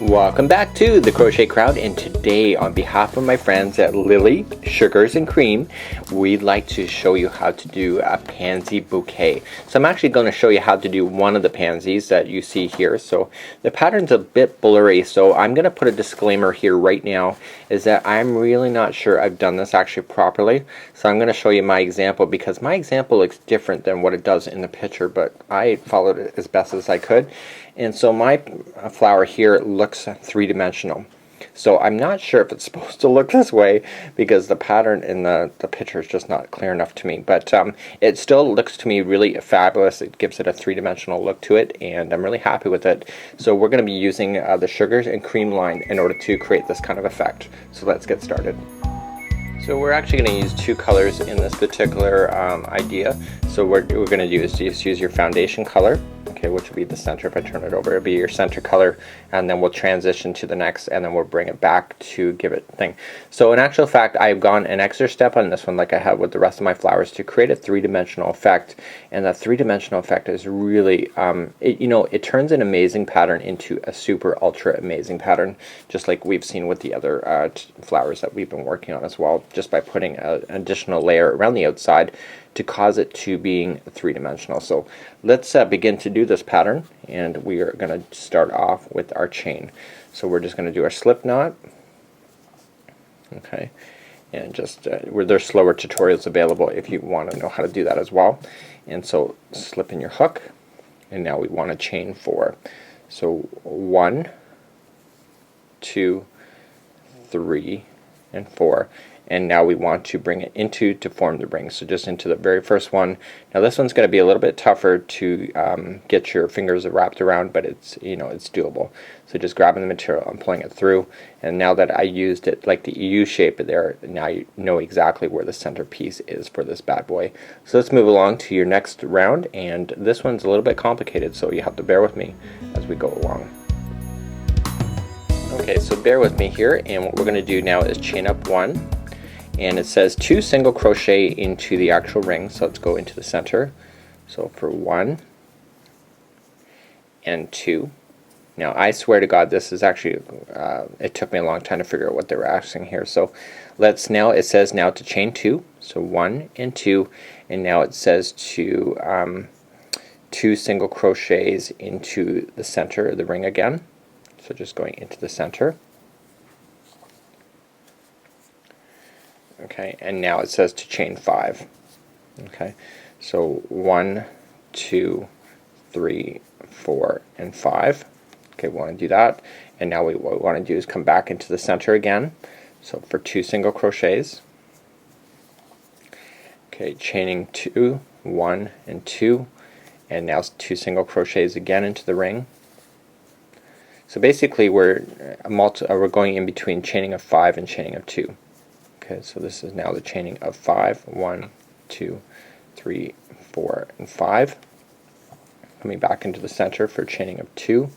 Welcome back to the Crochet Crowd, and today on behalf of my friends at Lily Sugars and Cream, we'd like to show you how to do a pansy bouquet. So I'm actually going to show you how to do one of the pansies that you see here. So the pattern's a bit blurry, so I'm going to put a disclaimer here right now is that I'm really not sure I've done this actually properly. So I'm going to show you my example because my example looks different than what it does in the picture, but I followed it as best as I could. And so my flower here looks three-dimensional. So I'm not sure if it's supposed to look this way because the pattern in the picture is just not clear enough to me. But it still looks to me really fabulous. It gives it a three-dimensional look to it, and I'm really happy with it. So we're going to be using the sugars and cream line in order to create this kind of effect. So let's get started. So we're actually going to use two colors in this particular idea. So what we're going to do is just use your foundation color, okay, which will be the center. If I turn it over, it'll be your center color, and then we'll transition to the next, and then we'll bring it back to give it thing. So in actual fact, I've gone an extra step on this one, like I have with the rest of my flowers, to create a three-dimensional effect. And that three-dimensional effect is really, it turns an amazing pattern into a super ultra amazing pattern, just like we've seen with the other flowers that we've been working on as well, just by putting an additional layer around the outside to cause it to being three-dimensional. So let's begin to do this pattern, and we are going to start off with our chain. So we're just going to do our slip knot, okay, and just there's slower tutorials available if you want to know how to do that as well. And so slip in your hook, and now we want to chain 4. So 1, 2, 3, and 4. And now we want to bring it into to form the ring. So just into the very first one. Now this one's going to be a little bit tougher to get your fingers wrapped around, but it's it's doable. So just grabbing the material and pulling it through. And now that I used it like the EU shape there, now you know exactly where the center piece is for this bad boy. So let's move along to your next round, and this one's a little bit complicated, so you have to bear with me as we go along. Okay, so bear with me here, and what we're going to do now is chain up 1. And it says 2 single crochet into the actual ring, so let's go into the center. So for 1 and 2. Now I swear to God, this is actually it took me a long time to figure out what they were asking here. So let's now, it says now to chain 2, so 1 and 2, and now it says to 2 single crochets into the center of the ring again. So just going into the center. Okay, and now it says to chain 5. Okay, so 1, 2, 3, 4, and 5. Okay, we want to do that, and now what we want to do is come back into the center again. So for 2 single crochets. Okay, chaining 2, 1 and 2, and now 2 single crochets again into the ring. So basically we're going in between chaining of 5 and chaining of 2. Okay, so this is now the chaining of 5. 1, 2, 3, 4, and 5. Coming back into the center for chaining of 2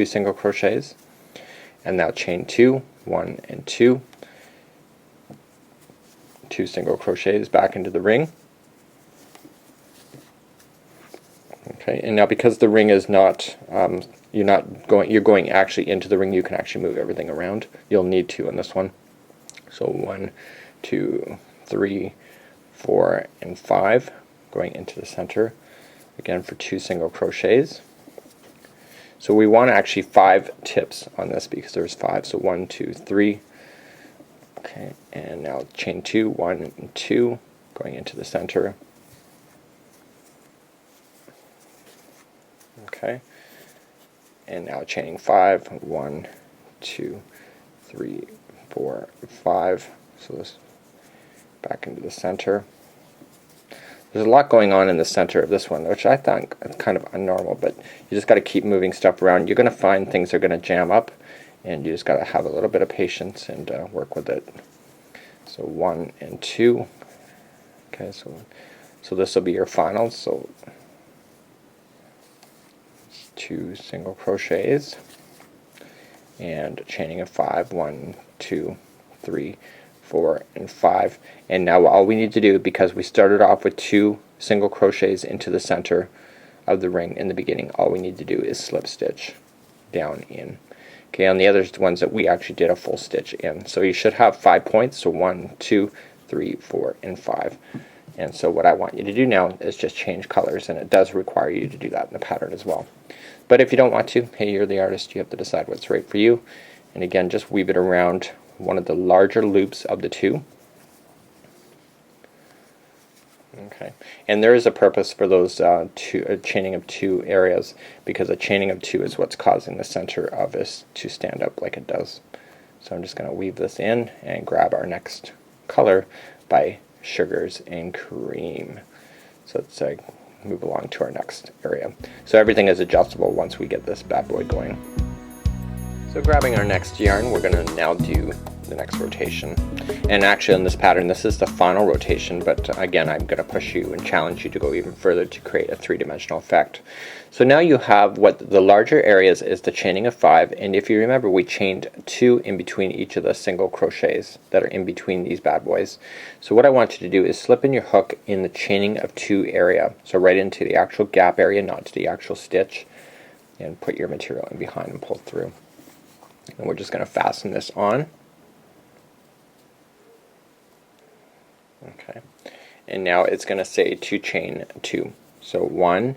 single crochets. And now chain 2, 1 and 2. 2 single crochets back into the ring. Okay, and now because the ring is not, you're going actually into the ring, you can actually move everything around. You'll need to on this one. So 1, 2, 3, 4, and 5, going into the center again for 2 single crochets. So we want actually 5 tips on this because there's 5. So 1, 2, 3. Okay, and now chain 2, 1 and 2, going into the center. Okay, and now chaining 5. 1, 2, 3, 4, 5. So this back into the center. There's a lot going on in the center of this one, which I think is kind of unnormal, but you just got to keep moving stuff around. You're going to find things are going to jam up, and you just got to have a little bit of patience and work with it. So 1 and 2. Okay, so this will be your final. So 2 single crochets and chaining of 5. 1, 2, 3, 4, and 5. And now all we need to do, because we started off with 2 single crochets into the center of the ring in the beginning, all we need to do is slip stitch down in. Okay, on the other ones that we actually did a full stitch in. So you should have 5 points, so 1, 2, 3, 4, and 5. And so what I want you to do now is just change colors, and it does require you to do that in the pattern as well. But if you don't want to, hey, you're the artist, you have to decide what's right for you. And again, just weave it around one of the larger loops of the two. Okay, and there is a purpose for those chaining of 2 areas, because a chaining of 2 is what's causing the center of this to stand up like it does. So I'm just going to weave this in and grab our next color by Sugars and Cream. So let's move along to our next area. So everything is adjustable once we get this bad boy going. So grabbing our next yarn, we're going to now do the next rotation. And actually in this pattern, this is the final rotation, but again, I'm going to push you and challenge you to go even further to create a 3-dimensional effect. So now you have what the larger areas is the chaining of 5, and if you remember, we chained 2 in between each of the single crochets that are in between these bad boys. So what I want you to do is slip in your hook in the chaining of 2 area, so right into the actual gap area, not to the actual stitch, and put your material in behind and pull through. And we're just going to fasten this on. Okay, and now it's going to say to chain 2. So 1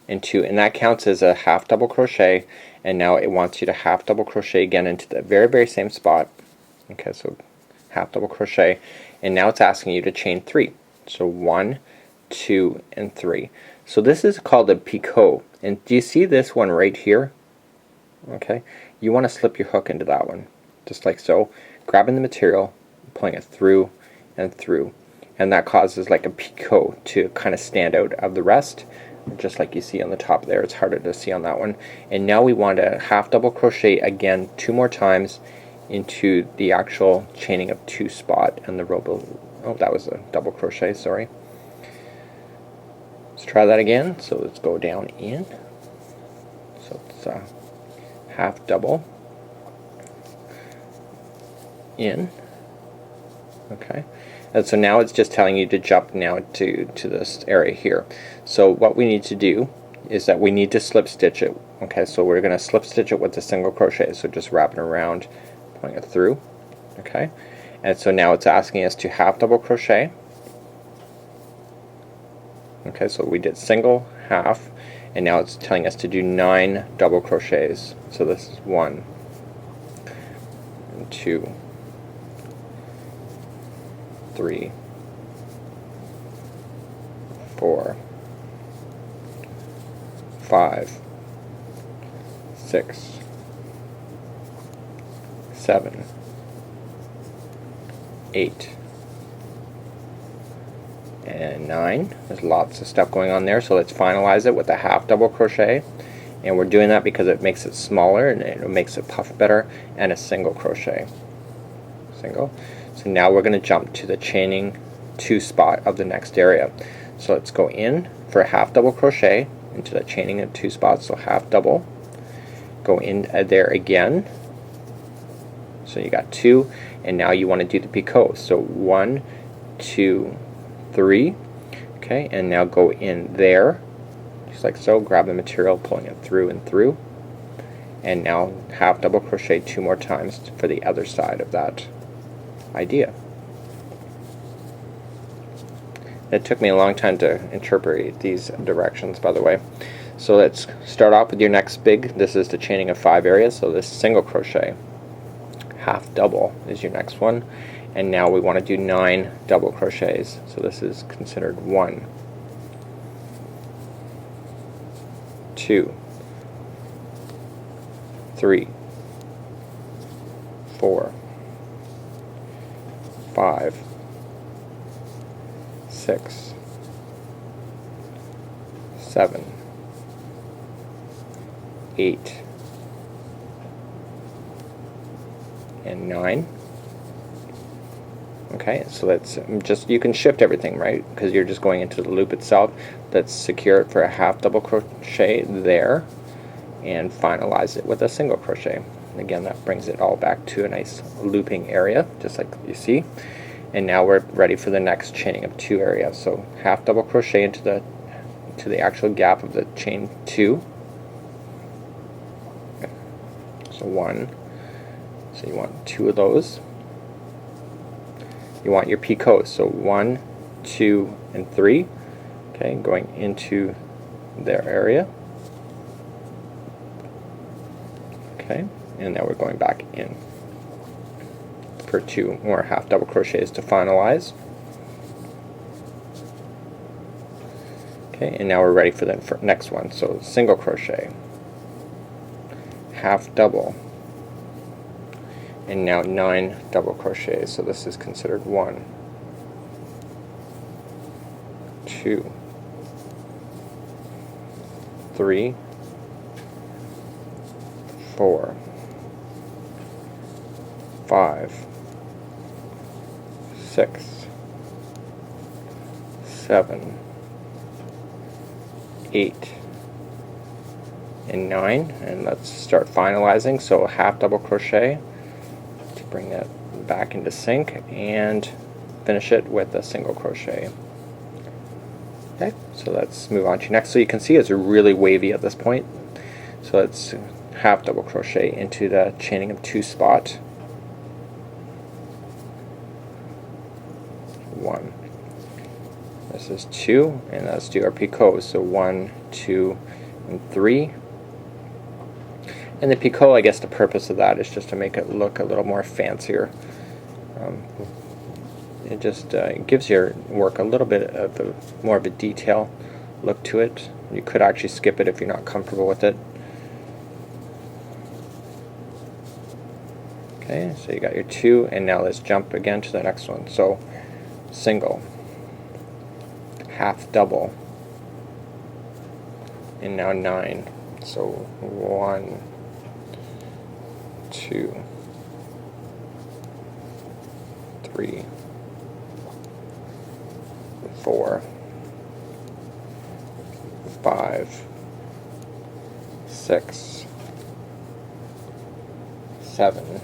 and 2, and that counts as a half double crochet, and now it wants you to half double crochet again into the very same spot. Okay, so half double crochet, and now it's asking you to chain 3. So 1, 2, and 3. So this is called a picot, and do you see this one right here? Okay, you want to slip your hook into that one, just like so, grabbing the material, pulling it through and through, and that causes like a picot to kind of stand out of the rest, just like you see on the top there. It's harder to see on that one. And now we want to half double crochet again 2 more times into the actual chaining of 2 spot, and the oh, that was a double crochet, sorry. Let's try that again. So let's go down in, so it's half double in. Okay, and so now it's just telling you to jump now to this area here. So what we need to do is that we need to slip stitch it. Okay, so we're going to slip stitch it with a single crochet, so just wrap it around, pulling it through. Okay, and so now it's asking us to half double crochet. Okay, so we did single, half, and now it's telling us to do 9 double crochets. So this is 1 and 2, 3, 4, 5, 6, 7, 8, and 9. There's lots of stuff going on there, so let's finalize it with a half double crochet, and we're doing that because it makes it smaller and it makes it puff better, and a single crochet. Single. So now we're going to jump to the chaining 2 spot of the next area. So let's go in for a half double crochet into the chaining of 2 spots, so half double, go in there again, so you got 2, and now you want to do the picot, so 1, 2, 3, okay, and now go in there just like so, grab the material, pulling it through and through, and now half double crochet 2 more times for the other side of that idea. It took me a long time to interpret these directions, by the way. So let's start off with your next big. This is the chaining of 5 areas, so this single crochet, half double is your next one, and now we want to do 9 double crochets. So this is considered 1, 2, 3, 4, 5, 6, 7, 8, and 9. Okay, so let's just, you can shift everything, right, because you're just going into the loop itself. Let's secure it for a half double crochet there and finalize it with a single crochet. And again, that brings it all back to a nice looping area, just like you see. And now we're ready for the next chaining of 2 areas. So half double crochet into the actual gap of the chain 2. So 1. So you want 2 of those. You want your picots, so 1, 2, and 3. Okay, going into their area. Okay, and now we're going back in for 2 more half double crochets to finalize. Okay, and now we're ready for the next one. So single crochet, half double, and now 9 double crochets. So this is considered 1, 2, 3, 4, 5, 6, 7, 8, and 9. And let's start finalizing. So a half double crochet to bring that back into sync and finish it with a single crochet. Okay, so let's move on to next. So you can see it's really wavy at this point. So let's half double crochet into the chaining of 2 spot. 1. This is 2, and let's do our picots. So 1, 2, and 3. And the picot, I guess the purpose of that is just to make it look a little more fancier. It just gives your work a little bit of more of a detail look to it. You could actually skip it if you're not comfortable with it. Okay, so you got your 2, and now let's jump again to the next one. So single, half double, and now 9. So 1, 2, 3, 4, 5, 6, 7,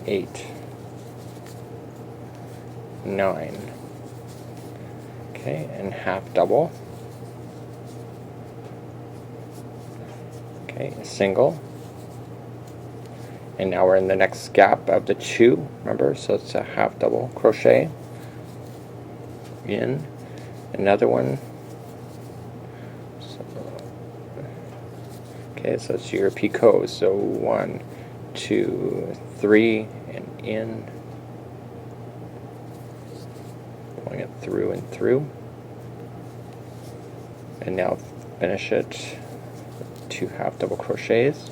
8, 9. Okay, and half double. Okay, single. And now we're in the next gap of the 2, remember, so it's a half double crochet in, another one. Okay, so it's your picot. So 1, 2, 3, and in, pulling it through and through, and now finish it 2 half double crochets.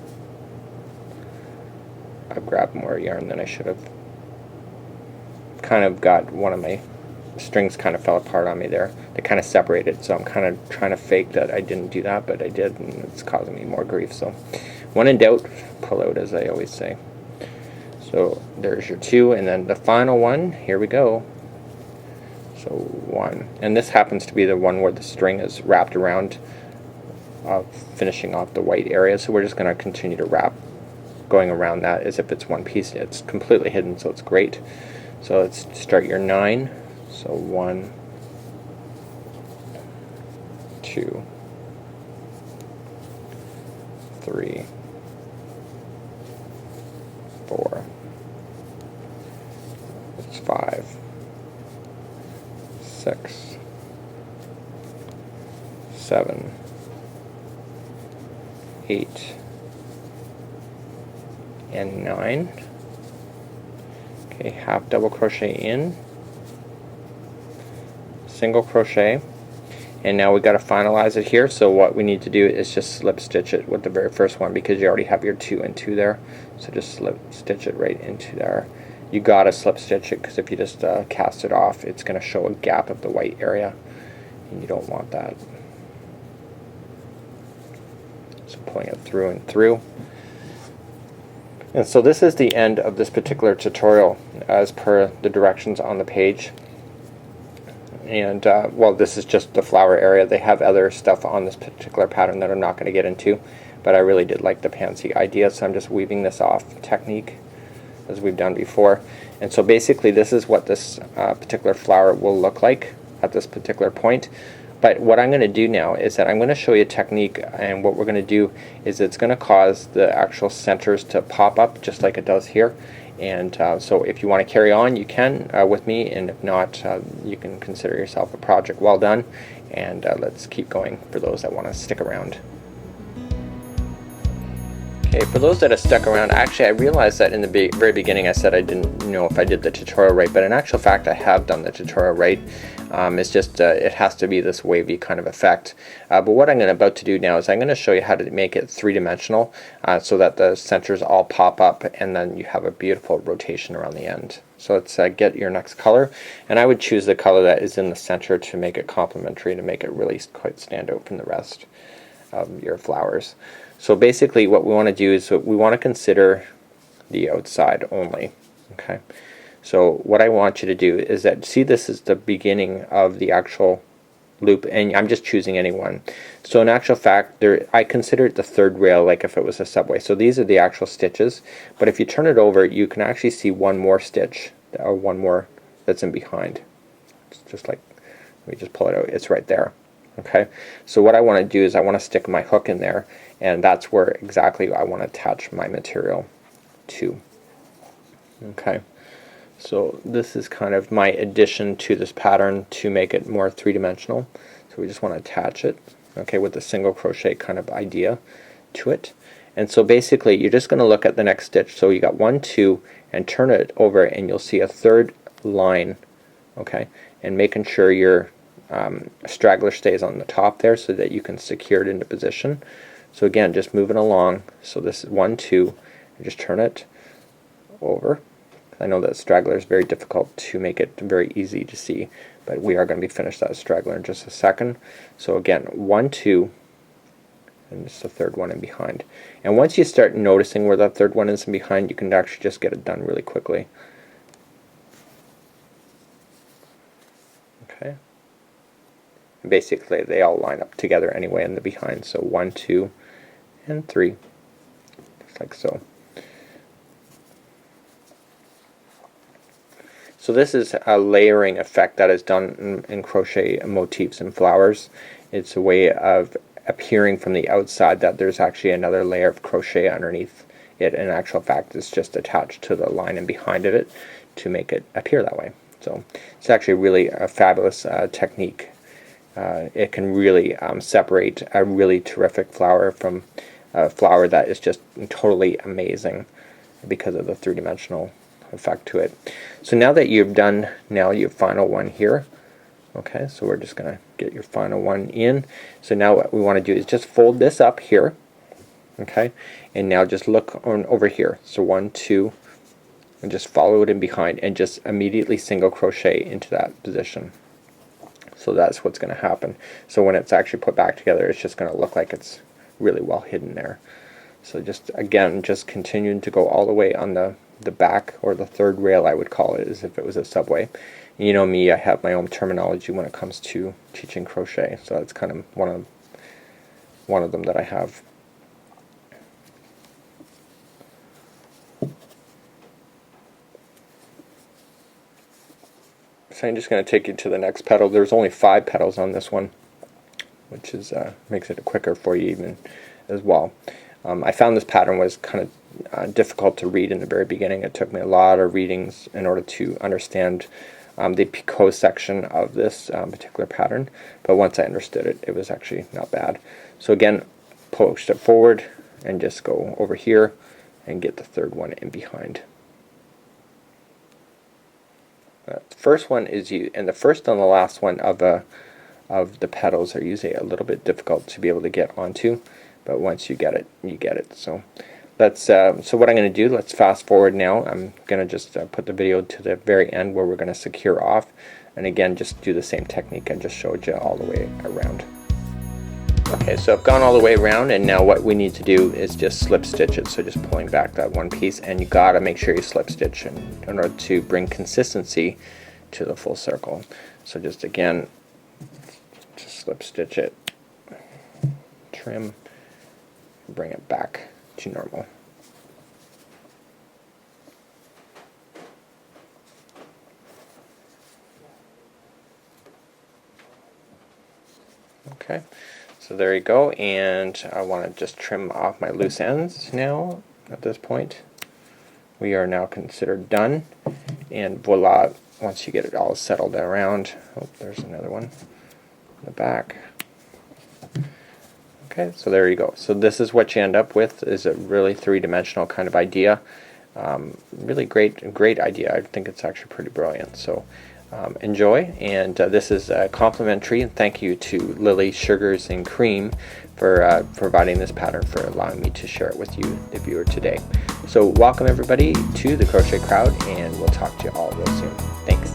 I've grabbed more yarn than I should have. Kind of got one of my strings kind of fell apart on me there. They kind of separated, so I'm kind of trying to fake that I didn't do that, but I did, and it's causing me more grief. So when in doubt, pull out, as I always say. So there's your 2, and then the final one, here we go. So 1, and this happens to be the one where the string is wrapped around, finishing off the white area. So we're just going to continue to wrap, going around that as if it's one piece. It's completely hidden, so it's great. So let's start your 9. So 1, 2, 3, 4, it's 5, 6, 7, 8, and 9. Okay, half double crochet in, single crochet, and now we got to finalize it here. So what we need to do is just slip stitch it with the very first one, because you already have your 2 and 2 there. So just slip stitch it right into there. You gotta slip stitch it, because if you just cast it off, it's going to show a gap of the white area, and you don't want that. So pulling it through and through. And so this is the end of this particular tutorial as per the directions on the page. And well, this is just the flower area. They have other stuff on this particular pattern that I'm not going to get into, but I really did like the pansy idea, so I'm just weaving this off technique as we've done before. And so basically this is what this particular flower will look like at this particular point. But what I'm going to do now is that I'm going to show you a technique, and what we're going to do is it's going to cause the actual centers to pop up just like it does here. And so if you want to carry on, you can with me, and if not, you can consider yourself a project well done. And let's keep going for those that want to stick around. Okay, for those that have stuck around, actually I realized that in the very beginning I said I didn't know if I did the tutorial right, but in actual fact I have done the tutorial right. It's just it has to be this wavy kind of effect. But what I'm about to do now is I'm going to show you how to make it three-dimensional so that the centers all pop up and then you have a beautiful rotation around the end. So let's get your next color, and I would choose the color that is in the center to make it complementary, to make it really quite stand out from the rest of your flowers. So basically what we want to do is we want to consider the outside only. Okay, so what I want you to do is that, see, this is the beginning of the actual loop, and I'm just choosing any one. So in actual fact, I consider it the third rail, like if it was a subway. So these are the actual stitches, but if you turn it over, you can actually see one more stitch, or one more that's in behind. It's just like, let me just pull it out, it's right there. Okay, so what I want to do is I want to stick my hook in there, and that's where exactly I want to attach my material to. Okay, so this is kind of my addition to this pattern to make it more three-dimensional. So we just want to attach it, okay, with a single crochet kind of idea to it. And so basically you're just going to look at the next stitch. So you got 1, 2, and turn it over, and you'll see a third line, okay, and making sure your straggler stays on the top there so that you can secure it into position. So again, just moving along. So this is 1, 2, and just turn it over. I know that straggler is very difficult to make it very easy to see, but we are going to be finished that straggler in just a second. So again, 1, 2, and it's the third one in behind. And once you start noticing where that third one is in behind, you can actually just get it done really quickly. Okay. Basically they all line up together anyway in the behind. So 1, 2, and 3, just like so. So this is a layering effect that is done in crochet motifs and flowers. It's a way of appearing from the outside that there's actually another layer of crochet underneath it. In actual fact, it's just attached to the line and behind of it to make it appear that way. So it's actually really a fabulous technique. It can really separate a really terrific flower from a flower that is just totally amazing because of the three-dimensional effect to it. So now that you've done your final one here, okay, so we're just gonna get your final one in. So now what we want to do is just fold this up here, okay, and now just look on over here. So 1, 2, and just follow it in behind and just immediately single crochet into that position. So that's what's going to happen. So when it's actually put back together, it's just going to look like it's really well hidden there. So just again, just continuing to go all the way on the back, or the third rail I would call it, as if it was a subway. You know me, I have my own terminology when it comes to teaching crochet, so that's kind of one of them that I have. So I'm just going to take you to the next petal. There's only 5 petals on this one, which is makes it quicker for you even as well. I found this pattern was kind of difficult to read in the very beginning. It took me a lot of readings in order to understand the picot section of this particular pattern, but once I understood it, it was actually not bad. So again, push it forward and just go over here and get the third one in behind. The first one is and the first and the last one of the petals are usually a little bit difficult to be able to get onto, but once you get it, you get it. So let's so what I'm going to do, let's fast forward now. I'm going to just put the video to the very end where we're going to secure off, and again just do the same technique I just showed you all the way around. Okay, so I've gone all the way around, and now what we need to do is just slip stitch it. So just pulling back that one piece, and you gotta make sure you slip stitch in order to bring consistency to the full circle. So just again, just slip stitch it, trim, bring it back to normal. Okay, so there you go, and I want to just trim off my loose ends now. At this point, we are now considered done, and voila, once you get it all settled around, oh, there's another one in the back. Okay, so there you go. So this is what you end up with, is a really three-dimensional kind of idea. Really great idea. I think it's actually pretty brilliant. So enjoy, and this is complimentary, and thank you to Lily Sugars and Cream for providing this pattern, for allowing me to share it with you, the viewer, today. So welcome everybody to the Crochet Crowd, and we'll talk to you all real soon. Thanks.